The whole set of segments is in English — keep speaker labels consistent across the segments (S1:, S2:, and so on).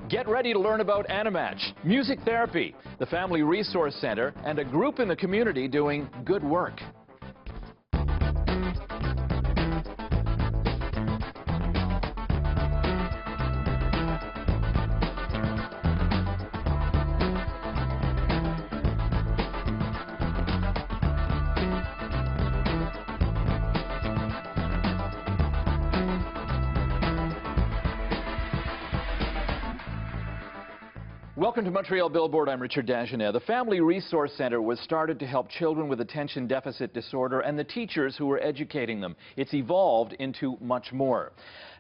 S1: Get ready to learn about Animatch, music therapy, the Family Resource Center, and a group in the community doing good work. Welcome to Montreal Billboard. I'm Richard Dagenet. The Family Resource Center was started to help children with attention deficit disorder and the teachers who were educating them. It's evolved into much more.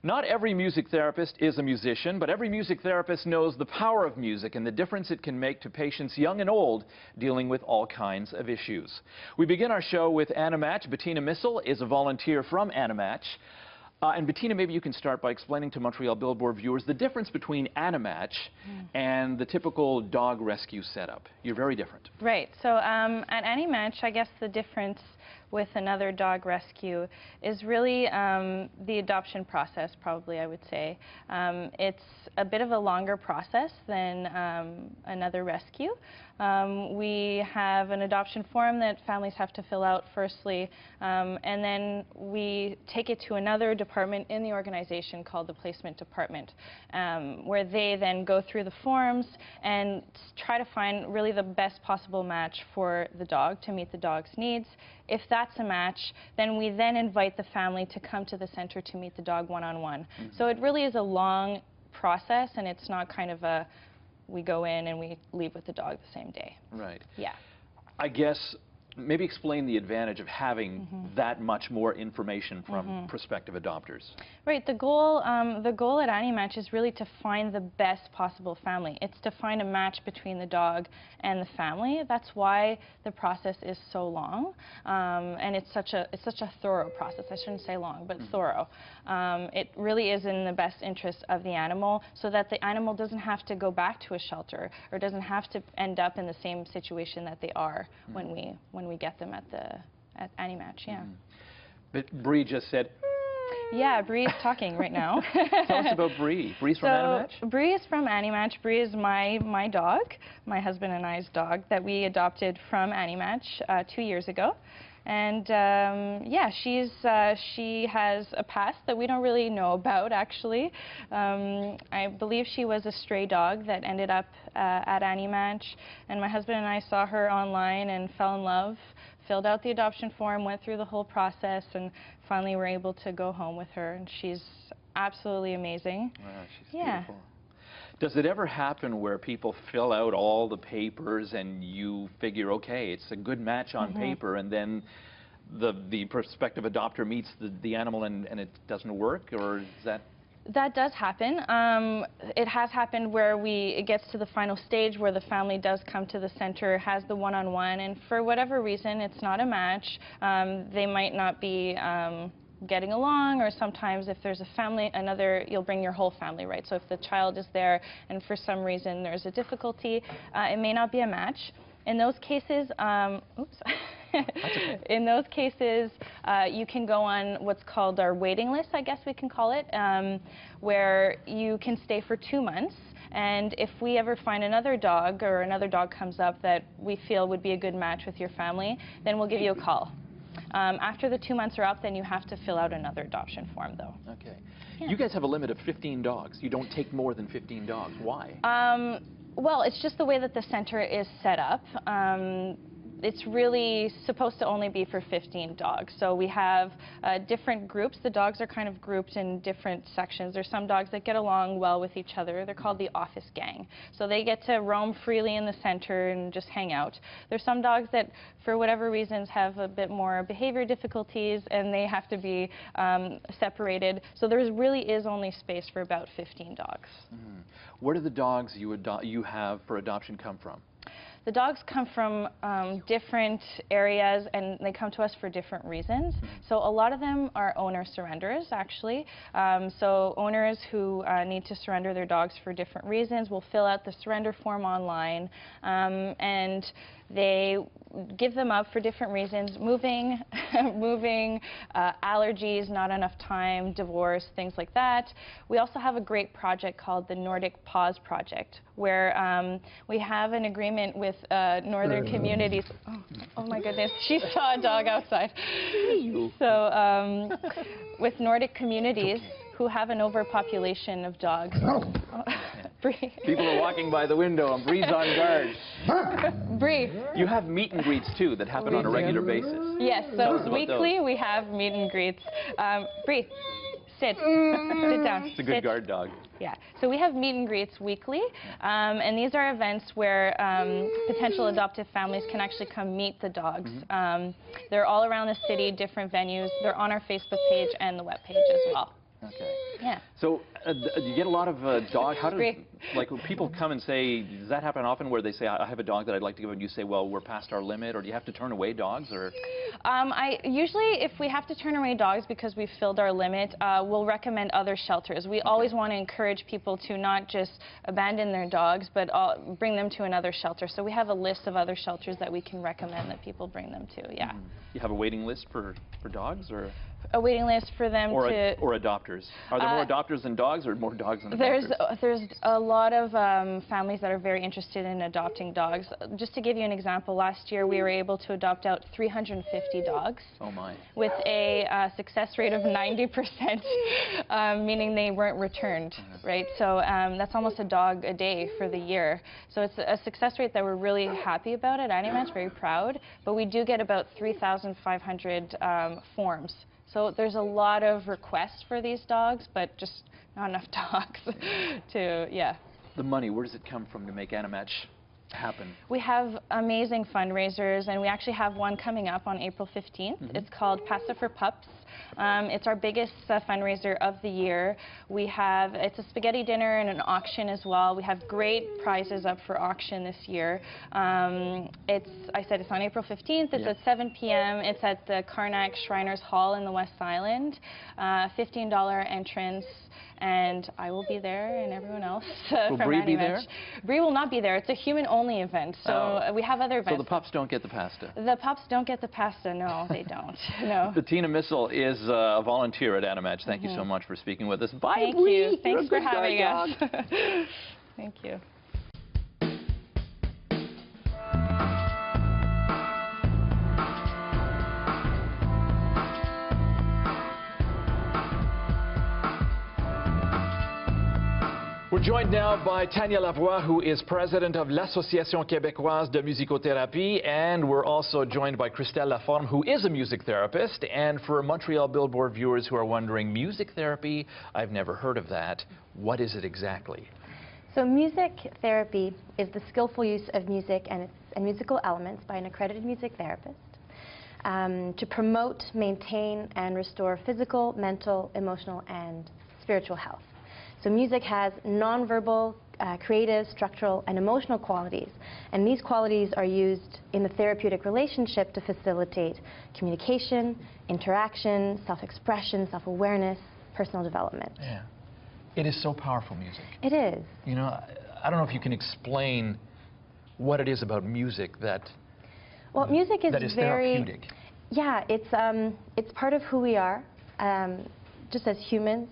S1: Not every music therapist is a musician, but every music therapist knows the power of music and the difference it can make to patients young and old dealing with all kinds of issues. We begin our show with Animatch. Bettina Missel is a volunteer from Animatch. And Bettina, maybe you can start by explaining to Montreal Billboard viewers the difference between Animatch and the typical dog rescue setup. You're very different.
S2: Right. So at Animatch, I guess the difference with another dog rescue is really the adoption process, probably, I would say. It's a bit of a longer process than another rescue. We have an adoption form that families have to fill out firstly, and then we take it to another department in the organization called the placement department, where they then go through the forms and try to find really the best possible match for the dog to meet the dog's needs. If that's a match, then we then invite the family to come to the center to meet the dog one-on-one. So it really is a long process, and it's not kind of a we go in and we leave with the dog the same day.
S1: Right.
S2: Yeah.
S1: I guess maybe explain the advantage of having that much more information from prospective adopters.
S2: Right. The goal at Animatch is really to find the best possible family. It's to find a match between the dog and the family. That's why the process is so long, and it's such a thorough process. I shouldn't say long, but thorough. It really is in the best interest of the animal, so that the animal doesn't have to go back to a shelter or doesn't have to end up in the same situation that they are when we get them at Animatch. Yeah.
S1: But Bree just said.
S2: Yeah, Bree is talking right now.
S1: Tell us about Bree. Bree's from Animatch?
S2: Bree is from Animatch. Bree is my dog, my husband and I's dog, that we adopted from Animatch 2 years ago. And yeah, she has a past that we don't really know about, actually. I believe she was a stray dog that ended up at Animatch, and my husband and I saw her online and fell in love, filled out the adoption form, went through the whole process, and finally were able to go home with her. And she's absolutely amazing.
S1: Wow, she's beautiful. Does it ever happen where people fill out all the papers and you figure, okay, it's a good match on paper, and then the prospective adopter meets the animal and it doesn't work, or is that?
S2: That does happen. It has happened where it gets to the final stage where the family does come to the center, has the one-on-one, and for whatever reason, it's not a match. They might not be getting along, or sometimes if there's a family, you'll bring your whole family, right? So if the child is there and for some reason there's a difficulty, it may not be a match. In those cases, oops. In those cases, you can go on what's called our waiting list, I guess we can call it, where you can stay for 2 months. And if we ever find another dog, or another dog comes up that we feel would be a good match with your family, then we'll give you a call. After the 2 months are up, then you have to fill out another adoption form, though.
S1: Okay. Yeah. You guys have a limit of 15 dogs. You don't take more than 15 dogs. Why?
S2: Well, it's just the way that the center is set up. It's really supposed to only be for 15 dogs. So we have different groups. The dogs are kind of grouped in different sections. There's some dogs that get along well with each other. They're called the office gang. So they get to roam freely in the center and just hang out. There's some dogs that, for whatever reasons, have a bit more behavior difficulties, and they have to be separated. So there really is only space for about 15 dogs.
S1: Where do the dogs you have for adoption come from?
S2: The dogs come from different areas, and they come to us for different reasons. So a lot of them are owner surrenders, actually. So owners who need to surrender their dogs for different reasons will fill out the surrender form online, and they give them up for different reasons, moving, moving, allergies, not enough time, divorce, things like that. We also have a great project called the Nordic Pause Project, where we have an agreement with northern communities. Oh my goodness, she saw a dog outside. So with Nordic communities who have an overpopulation of dogs. Bree.
S1: People are walking by the window and Bree's on guard.
S2: Bree.
S1: You have meet and greets too that happen on a regular basis.
S2: Yes, so weekly we have meet and greets. Bree, sit. Sit down.
S1: It's a good guard dog.
S2: Yeah, so we have meet and greets weekly, and these are events where potential adoptive families can actually come meet the dogs. They're all around the city, different venues. They're on our Facebook page and the webpage as well.
S1: Okay.
S2: Yeah.
S1: So you get a lot of dog. How do like when people come and say, does that happen often where they say, I have a dog that I'd like to give, and you say, well, we're past our limit, or do you have to turn away dogs, or?
S2: Usually, if we have to turn away dogs because we've filled our limit, we'll recommend other shelters. We always want to encourage people to not just abandon their dogs, but bring them to another shelter. So we have a list of other shelters that we can recommend that people bring them to. Yeah.
S1: You have a waiting list for dogs, or?
S2: A waiting list for them
S1: or adopters. Are there more adopters than dogs, or more dogs than adopters?
S2: There's a lot of families that are very interested in adopting dogs. Just to give you an example, last year we were able to adopt out 350 dogs.
S1: Oh my.
S2: With a success rate of 90%, meaning they weren't returned, right? So that's almost a dog a day for the year. So it's a success rate that we're really happy about at Animatch, very proud. But we do get about 3,500 forms. So there's a lot of requests for these dogs, but just not enough dogs to, yeah.
S1: The money, where does it come from to make Animatch happen?
S2: We have amazing fundraisers, and we actually have one coming up on April 15th. It's called Pasta for Pups. It's our biggest fundraiser of the year. It's a spaghetti dinner and an auction as well. We have great prizes up for auction this year. I said it's on April 15th. It's at 7 p.m. It's at the Karnak Shriners Hall in the West Island. $15 entrance. And I will be there, and everyone else.
S1: Will Bree be there?
S2: Bree will not be there. It's a human-only event, so we have other events.
S1: So the pups don't get the pasta?
S2: The pups don't get the pasta, no, they don't. No.
S1: Bettina Missel is a volunteer at Animatch. Thank you so much for speaking with us. Bye,
S2: Thank
S1: Bree.
S2: you. Thanks for having us. Thank you.
S1: We're joined now by Tania Lavoie, who is president of l'Association Québécoise de Musicothérapie, and we're also joined by Christelle Laforme, who is a music therapist. And for Montreal Billboard viewers who are wondering, music therapy, I've never heard of that. What is it exactly?
S3: So music therapy is the skillful use of music and musical elements by an accredited music therapist to promote, maintain, and restore physical, mental, emotional, and spiritual health. So music has nonverbal, creative, structural, and emotional qualities, and these qualities are used in the therapeutic relationship to facilitate communication, interaction, self-expression, self-awareness, personal development.
S1: Yeah. It is so powerful, music.
S3: It is.
S1: You know, I don't know if you can explain what it is about music that
S3: music is very
S1: therapeutic.
S3: Yeah, it's part of who we are, just as humans.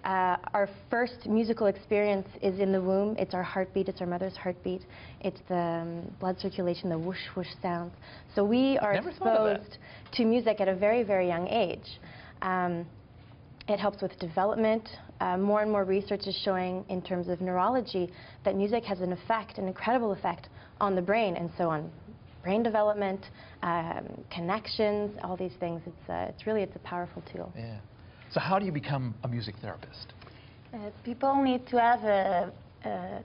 S3: Our first musical experience is in the womb. It's our heartbeat. It's our mother's heartbeat. It's the blood circulation, the whoosh, whoosh sounds. So we are exposed to music at a very, very young age. It helps with development. More and more research is showing in terms of neurology that music has an effect, an incredible effect on the brain, and so on brain development, connections, all these things. It's a powerful tool.
S1: Yeah. So how do you become a music therapist?
S4: People need to have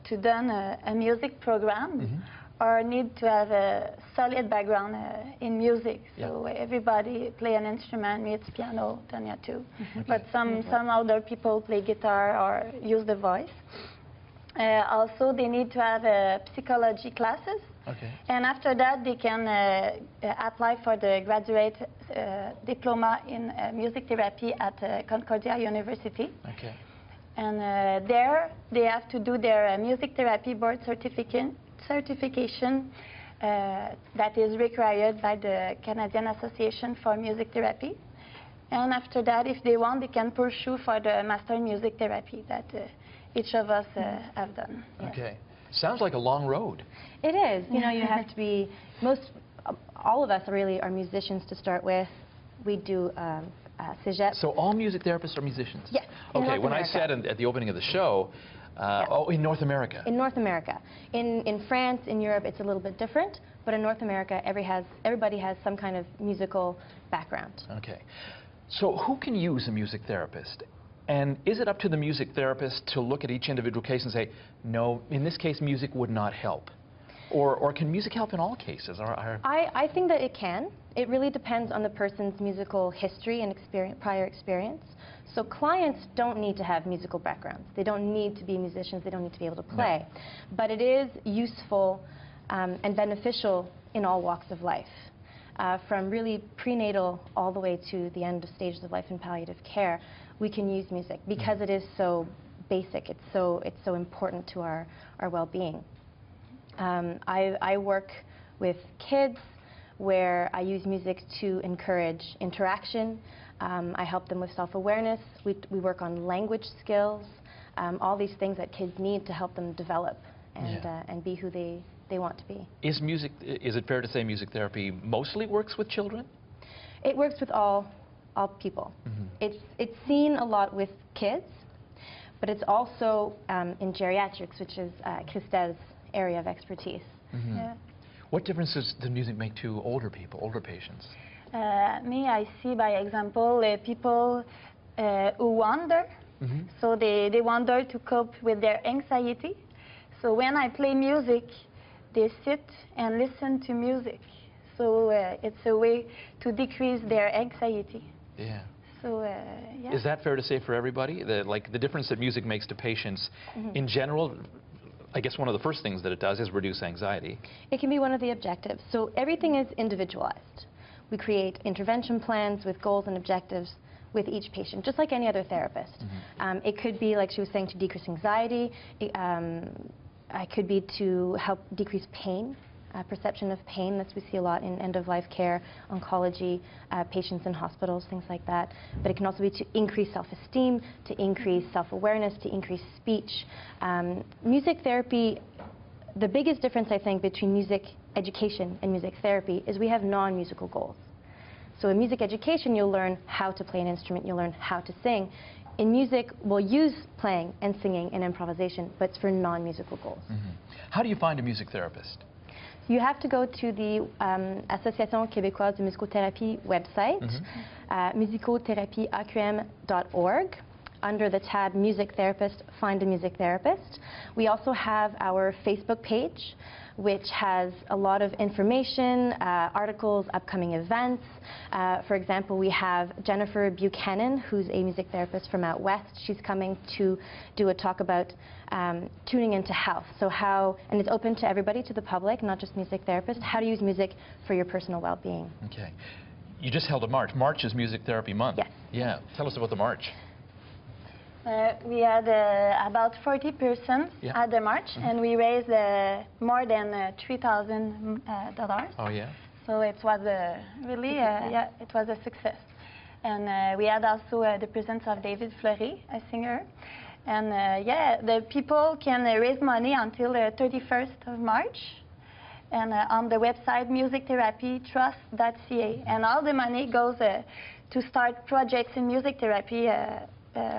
S4: to done a music program or need to have a solid background in music. So everybody play an instrument, me it's piano, Tanya too. But some other people play guitar or use the voice. Also they need to have psychology classes. And after that, they can apply for the graduate diploma in music therapy at Concordia University. And there, they have to do their music therapy board certification that is required by the Canadian Association for Music Therapy. And after that, if they want, they can pursue for the Master in Music Therapy that each of us have done.
S1: Okay. Sounds like a long road.
S3: It is. You know, you have to be, all of us really are musicians to start with. We do cégep.
S1: So all music therapists are musicians?
S3: Yes.
S1: Okay, when I said at the opening of the show, oh, in North America.
S3: In North America. In France, in Europe, it's a little bit different, but in North America, everybody has some kind of musical background.
S1: Okay. So who can use a music therapist? And is it up to the music therapist to look at each individual case and say, no, in this case, music would not help? Or can music help in all cases?
S3: I think that it can. It really depends on the person's musical history and prior experience. So clients don't need to have musical backgrounds. They don't need to be musicians. They don't need to be able to play. No. But it is useful and beneficial in all walks of life. From really prenatal all the way to the end of stages of life in palliative care, we can use music because it is so basic. It's so important to our well-being. I work with kids where I use music to encourage interaction. I help them with self-awareness. We work on language skills, all these things that kids need to help them develop and be who they want to be.
S1: Is it fair to say music therapy mostly works with children?
S3: It works with all people. Mm-hmm. It's seen a lot with kids, but it's also in geriatrics, which is Christelle's area of expertise.
S1: Mm-hmm. Yeah. What difference does the music make to older people, older patients?
S4: I see, by example, people who wander. Mm-hmm. So they wander to cope with their anxiety. So when I play music, they sit and listen to music. So it's a way to decrease their anxiety.
S1: Yeah.
S4: So, yeah.
S1: Is that fair to say for everybody? The difference that music makes to patients in general? I guess one of the first things that it does is reduce anxiety.
S3: It can be one of the objectives. So everything is individualized. We create intervention plans with goals and objectives with each patient, just like any other therapist. Mm-hmm. It could be, like she was saying, to decrease anxiety. It could be to help decrease pain, perception of pain. That's we see a lot in end-of-life care, oncology, patients in hospitals, things like that. But it can also be to increase self-esteem, to increase self-awareness, to increase speech. Music therapy, the biggest difference, I think, between music education and music therapy is we have non-musical goals. So in music education, you'll learn how to play an instrument, you'll learn how to sing. In music, we'll use playing and singing and improvisation, but it's for non-musical goals. Mm-hmm.
S1: How do you find a music therapist?
S3: You have to go to the Association Québécoise de Musicothérapie website, musicotherapieaqm.org. Under the tab Music Therapist, find a music therapist. We also have our Facebook page, which has a lot of information, articles, upcoming events. For example, we have Jennifer Buchanan, who's a music therapist from out west. She's coming to do a talk about tuning into health. So and it's open to everybody, to the public, not just music therapists, how to use music for your personal well-being.
S1: Okay. You just held a march. March is Music Therapy Month.
S3: Yes.
S1: Yeah. Tell us about the march.
S4: We had about 40 persons at the march, and we raised more than $3,000.
S1: Oh, yeah?
S4: So it was really, it was a success. And we had also the presence of David Fleury, a singer. And the people can raise money until the 31st of March. And on the website musictherapytrust.ca. And all the money goes to start projects in music therapy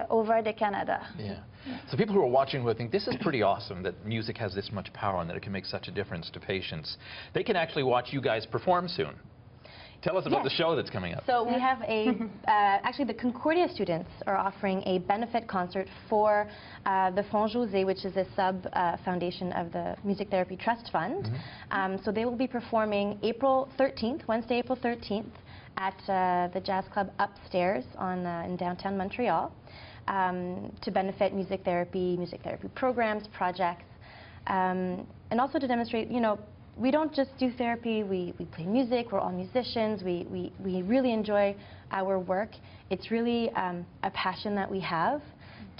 S4: over the Canada.
S1: Yeah. So people who are watching will think this is pretty awesome that music has this much power and that it can make such a difference to patients. They can actually watch you guys perform soon. Tell us about the show that's coming up.
S3: So we have actually the Concordia students are offering a benefit concert for the Fonds José, which is a sub-foundation of the Music Therapy Trust Fund. So they will be performing April 13th, Wednesday, April 13th, at the Jazz Club upstairs in downtown Montreal to benefit music therapy programs, projects, and also to demonstrate, you know, we don't just do therapy, we play music, we're all musicians, we really enjoy our work. It's really a passion that we have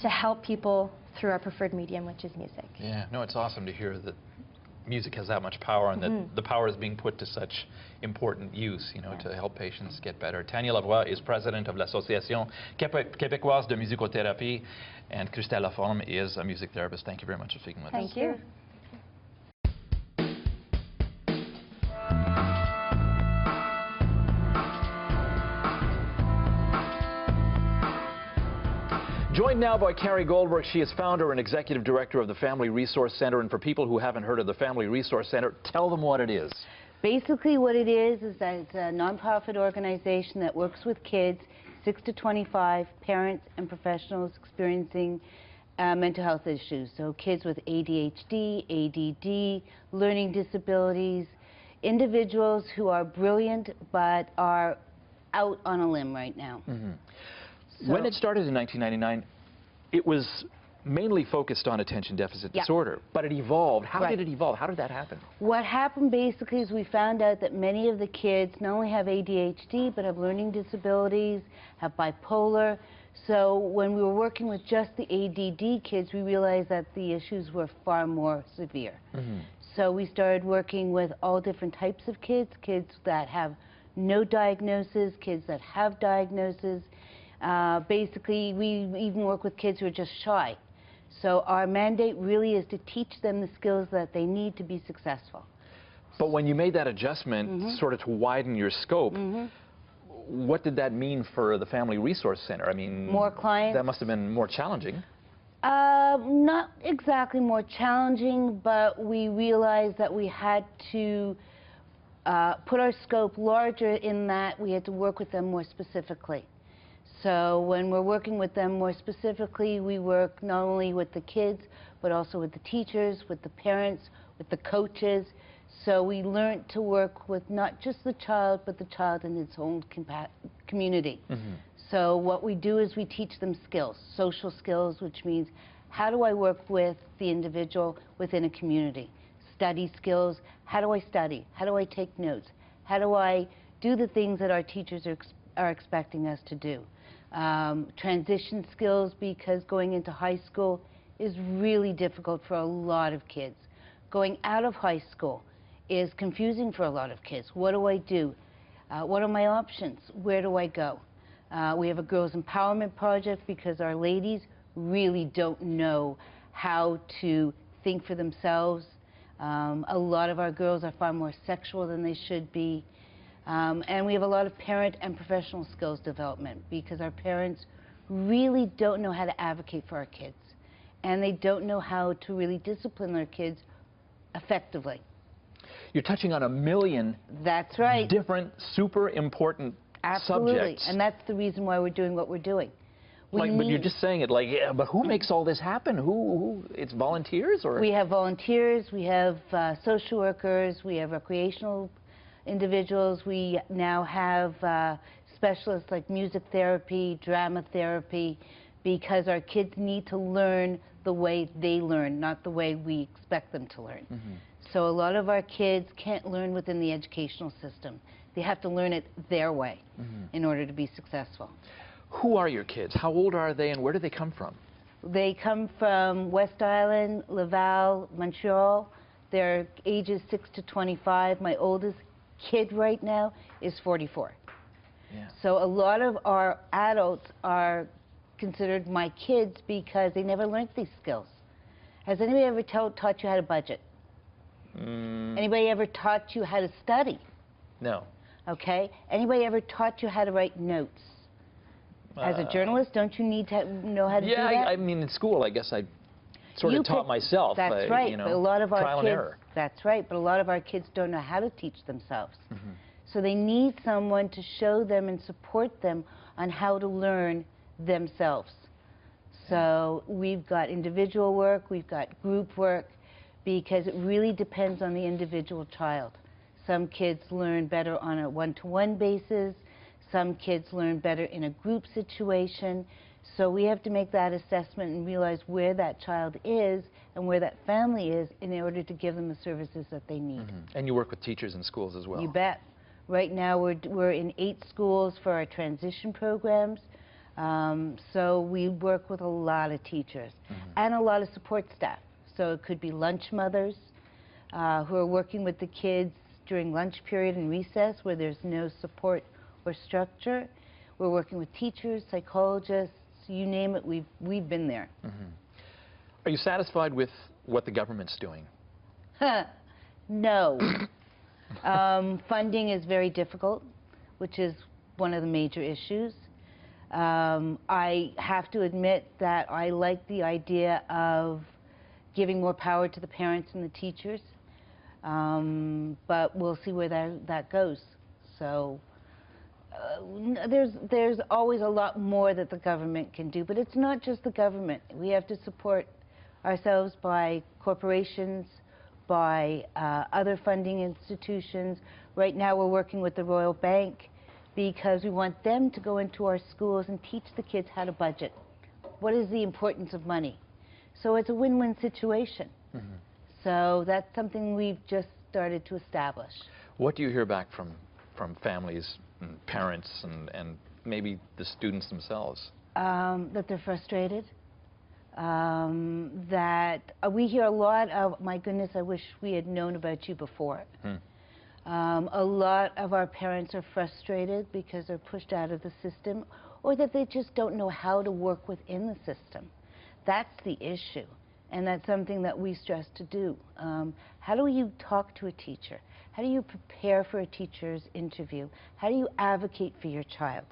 S3: to help people through our preferred medium, which is music.
S1: Yeah, no, it's awesome to hear that music has that much power, and that the power is being put to such important use, you know, to help patients get better. Tanya Lavoie is president of l'Association Québécoise de Musicothérapie, and Christelle Laforme is a music therapist. Thank you very much for speaking with us.
S3: Thank you.
S1: Joined now by Carrie Goldberg. She is founder and executive director of the Family Resource Center. And for people who haven't heard of the Family Resource Center, tell them what it is.
S5: Basically what it is that it's a nonprofit organization that works with kids 6 to 25, parents and professionals experiencing mental health issues. So kids with ADHD, ADD, learning disabilities, individuals who are brilliant but are out on a limb right now. So
S1: when it started in 1999, it was mainly focused on attention deficit disorder, but it evolved. How did it evolve? How did that happen?
S5: What happened basically is we found out that many of the kids not only have ADHD but have learning disabilities, have bipolar. So when we were working with just the ADD kids, we realized that the issues were far more severe. So we started working with all different types of kids, kids that have no diagnosis, kids that have diagnosis. Basically, we even work with kids who are just shy. So our mandate really is to teach them the skills that they need to be successful.
S1: But when you made that adjustment, sort of to widen your scope, what did that mean for the Family Resource Center? I mean,
S5: more clients.
S1: That must have been more challenging.
S5: Not exactly more challenging, but we realized that we had to put our scope larger in that we had to work with them more specifically. So when we're working with them more specifically, we work not only with the kids, but also with the teachers, with the parents, with the coaches. So we learned to work with not just the child, but the child in its own community. So what we do is we teach them skills, social skills, which means how do I work with the individual within a community? Study skills, how do I study? How do I take notes? How do I do the things that our teachers are expecting us to do? Transition skills, because going into high school is really difficult for a lot of kids. Going out of high school is confusing for a lot of kids. What do I do? What are my options? Where do I go? We have a girls empowerment project because our ladies really don't know how to think for themselves. A lot of our girls are far more sexual than they should be. And we have a lot of parent and professional skills development because our parents really don't know how to advocate for our kids. And they don't know how to really discipline their kids effectively.
S1: You're touching on 1 million different, super important subjects.
S5: And that's the reason why we're doing what we're doing.
S1: But you're just saying it like, yeah, but who makes all this happen? Who? It's volunteers? Or?
S5: We have volunteers, we have social workers, we have recreational individuals. We now have specialists like music therapy, drama therapy, because our kids need to learn the way they learn, not the way we expect them to learn. So a lot of our kids can't learn within the educational system. They have to learn it their way in order to be successful.
S1: Who are your kids? How old are they, and where do they come from?
S5: They come from West Island, Laval, Montreal. They're ages 6 to 25. My oldest kid right now is 44. So a lot of our adults are considered my kids because they never learned these skills. Has anybody ever taught you how to budget? Anybody ever taught you how to study?
S1: No.
S5: Okay. Anybody ever taught you how to write notes? As a journalist, don't you need to know how to do that?
S1: Yeah, I mean, in school, I guess I sort of taught myself.
S5: That's right.
S1: You know,
S5: but a lot of our
S1: trial
S5: kids,
S1: and error.
S5: That's right. But a lot of our kids don't know how to teach themselves. So they need someone to show them and support them on how to learn themselves. So we've got individual work, we've got group work, because it really depends on the individual child. Some kids learn better on a one-to-one basis. Some kids learn better in a group situation. So we have to make that assessment and realize where that child is and where that family is in order to give them the services that they need.
S1: And you work with teachers in schools as well.
S5: You bet. Right now we're in 8 schools for our transition programs. So we work with a lot of teachers and a lot of support staff. So it could be lunch mothers, who are working with the kids during lunch period and recess where there's no support or structure. We're working with teachers, psychologists, you name it, we've been there.
S1: Are you satisfied with what the government's doing?
S5: No. Funding is very difficult, which is one of the major issues. I have to admit that I like the idea of giving more power to the parents and the teachers, but we'll see where that goes. So there's always a lot more that the government can do, but it's not just the government. We have to support ourselves by corporations, by other funding institutions. Right now we're working with the Royal Bank because we want them to go into our schools and teach the kids how to budget. What is the importance of money? So it's a win-win situation. So that's something we've just started to establish.
S1: What do you hear back from families and parents and maybe the students themselves?
S5: That they're frustrated. That we hear a lot of, my goodness, I wish we had known about you before. A lot of our parents are frustrated because they're pushed out of the system, or that they just don't know how to work within the system. That's the issue, and that's something that we stress to do. How do you talk to a teacher? How do you prepare for a teacher's interview? How do you advocate for your child?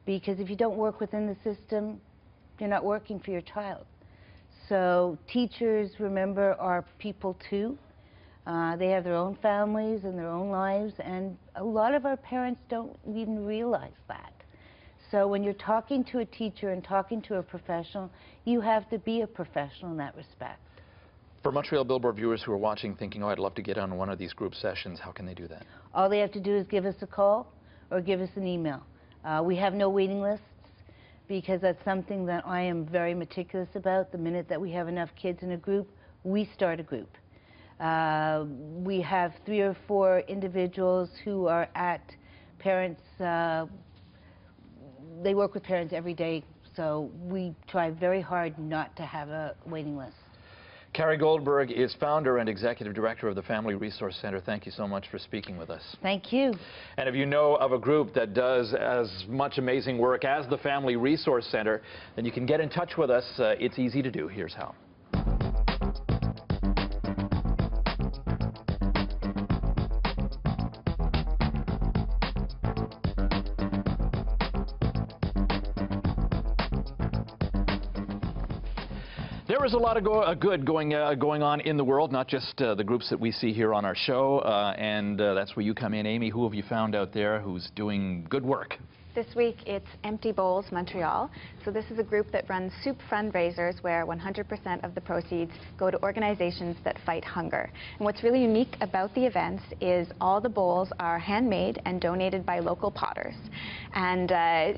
S5: Because if you don't work within the system, you're not working for your child. So teachers, remember, are people too. They have their own families and their own lives, and a lot of our parents don't even realize that. So when you're talking to a teacher and talking to a professional, you have to be a professional in that respect.
S1: For Montreal Billboard viewers who are watching thinking, oh, I'd love to get on one of these group sessions, how can they do that?
S5: All they have to do is give us a call or give us an email. We have no waiting lists because that's something that I am very meticulous about. The minute that we have enough kids in a group, we start a group. We have 3 or 4 individuals who are at parents, they work with parents every day, so we try very hard not to have a waiting list.
S1: Carrie Goldberg is founder and executive director of the Family Resource Center. Thank you so much for speaking with us.
S5: Thank you.
S1: And if you know of a group that does as much amazing work as the Family Resource Center, then you can get in touch with us. It's easy to do. Here's how. There is a lot of good going on in the world, not just the groups that we see here on our show, and that's where you come in. Amy, who have you found out there who's doing good work?
S6: This week it's Empty Bowls Montreal. So this is a group that runs soup fundraisers where 100% of the proceeds go to organizations that fight hunger. And what's really unique about the events is all the bowls are handmade and donated by local potters. And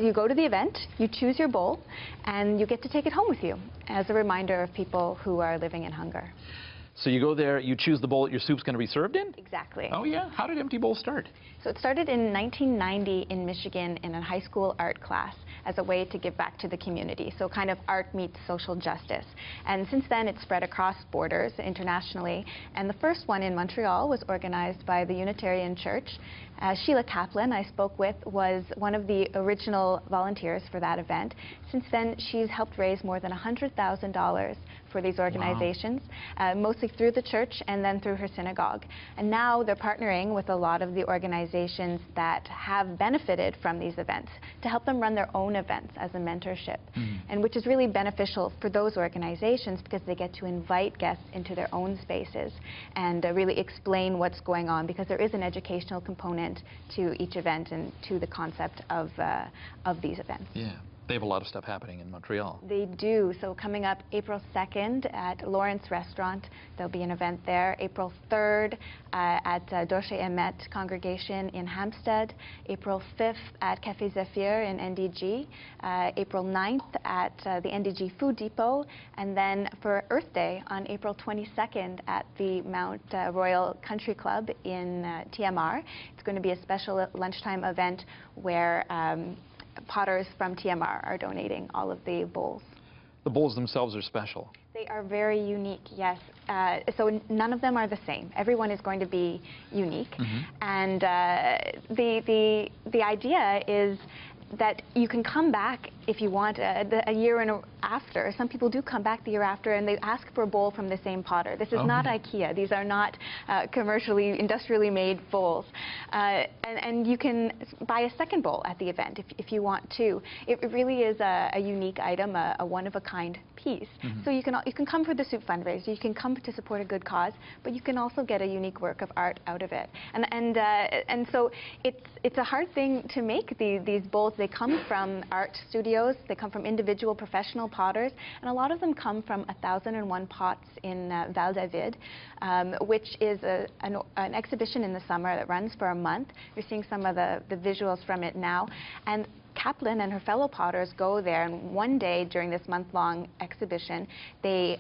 S6: you go to the event, you choose your bowl, and you get to take it home with you as a reminder of people who are living in hunger.
S1: So you go there, you choose the bowl that your soup's going to be served in?
S6: Exactly.
S1: Oh yeah? How did Empty Bowl start?
S6: So it started in 1990 in Michigan in a high school art class as a way to give back to the community. So kind of art meets social justice. And since then it's spread across borders internationally. And the first one in Montreal was organized by the Unitarian Church. Sheila Kaplan, I spoke with, was one of the original volunteers for that event. Since then, she's helped raise more than $100,000 for these organizations, mostly through the church and then through her synagogue. And now they're partnering with a lot of the organizations that have benefited from these events to help them run their own events as a mentorship, and which is really beneficial for those organizations because they get to invite guests into their own spaces and really explain what's going on, because there is an educational component to each event and to the concept of these events.
S1: Yeah. They have a lot of stuff happening in Montreal.
S6: They do. So coming up April 2nd at Lawrence Restaurant, there'll be an event there. April 3rd at Dorche Emet Congregation in Hampstead. April 5th at Café Zephyr in NDG. April 9th at the NDG Food Depot. And then for Earth Day on April 22nd at the Mount Royal Country Club in TMR. It's going to be a special lunchtime event where potters from TMR are donating all of the bowls.
S1: The bowls themselves are special.
S6: They are very unique, yes. So none of them are the same. Everyone is going to be unique. And the idea is that you can come back if you want a year after. Some people do come back the year after and they ask for a bowl from the same potter. This is not IKEA. These are not commercially, industrially made bowls. And you can buy a second bowl at the event if you want to. It really is a unique item, a one-of-a-kind piece. So you can come for the soup fundraiser, you can come to support a good cause, but you can also get a unique work of art out of it. And so it's a hard thing to make these bowls. They come from art studios, they come from individual professional potters, and a lot of them come from 1001 Pots in Val David, which is an exhibition in the summer that runs for a month. You're seeing some of the visuals from it now. And Kaplan and her fellow potters go there, and one day during this month-long exhibition, they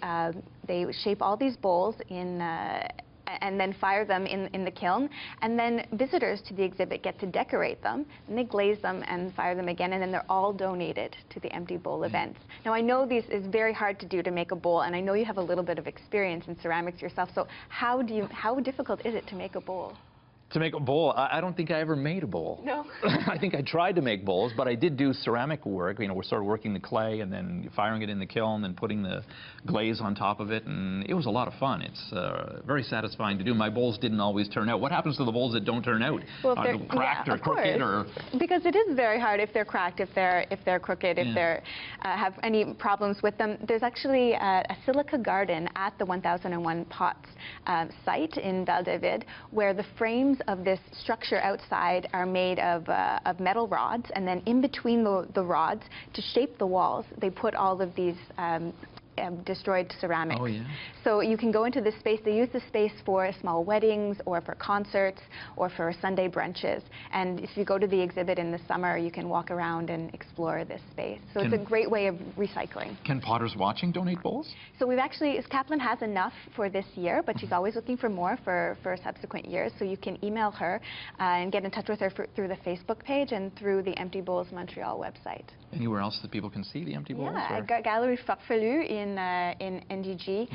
S6: shape all these bowls and then fire them in the kiln, and then visitors to the exhibit get to decorate them, and they glaze them and fire them again, and then they're all donated to the Empty Bowl events. Now I know this is very hard to do, to make a bowl, and I know you have a little bit of experience in ceramics yourself, so how difficult is it to make a bowl?
S1: To make a bowl, I don't think I ever made a bowl.
S6: No.
S1: I think I tried to make bowls, but I did do ceramic work. You know, we're sort of working the clay and then firing it in the kiln and putting the glaze on top of it, and it was a lot of fun. It's very satisfying to do. My bowls didn't always turn out. What happens to the bowls that don't turn out?
S6: Well,
S1: Are they cracked or crooked? Or
S6: because it is very hard if they're cracked, if they're crooked, if they have any problems with them. There's actually a silica garden at the 1001 Pots site in Val David, where the frames of this structure outside are made of metal rods, and then in between the rods, to shape the walls, they put all of these destroyed ceramics.
S1: Oh, yeah.
S6: So you can go into this space. They use the space for small weddings or for concerts or for Sunday brunches. And if you go to the exhibit in the summer, you can walk around and explore this space. So it's a great way of recycling.
S1: Can potters watching donate bowls?
S6: So we've actually, Kaplan has enough for this year, but she's always looking for more for subsequent years. So you can email her and get in touch with her through the Facebook page and through the Empty Bowls Montreal website.
S1: Anywhere else that people can see the Empty Bowls?
S6: Yeah, Galerie Farfelu in NDG.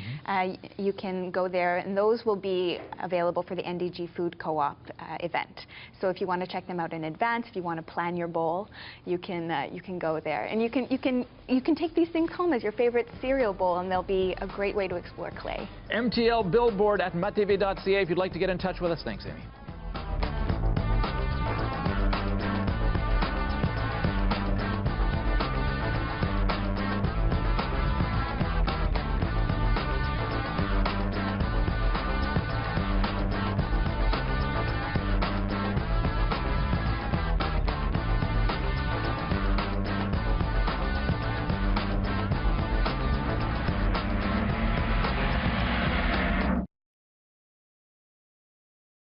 S6: You can go there, and those will be available for the NDG Food Co-op event. So if you want to check them out in advance, if you want to plan your bowl, you can go there, and you can take these things home as your favorite cereal bowl, and they'll be a great way to explore clay.
S1: MTL Billboard at matv.ca if you'd like to get in touch with us. Thanks, Amy.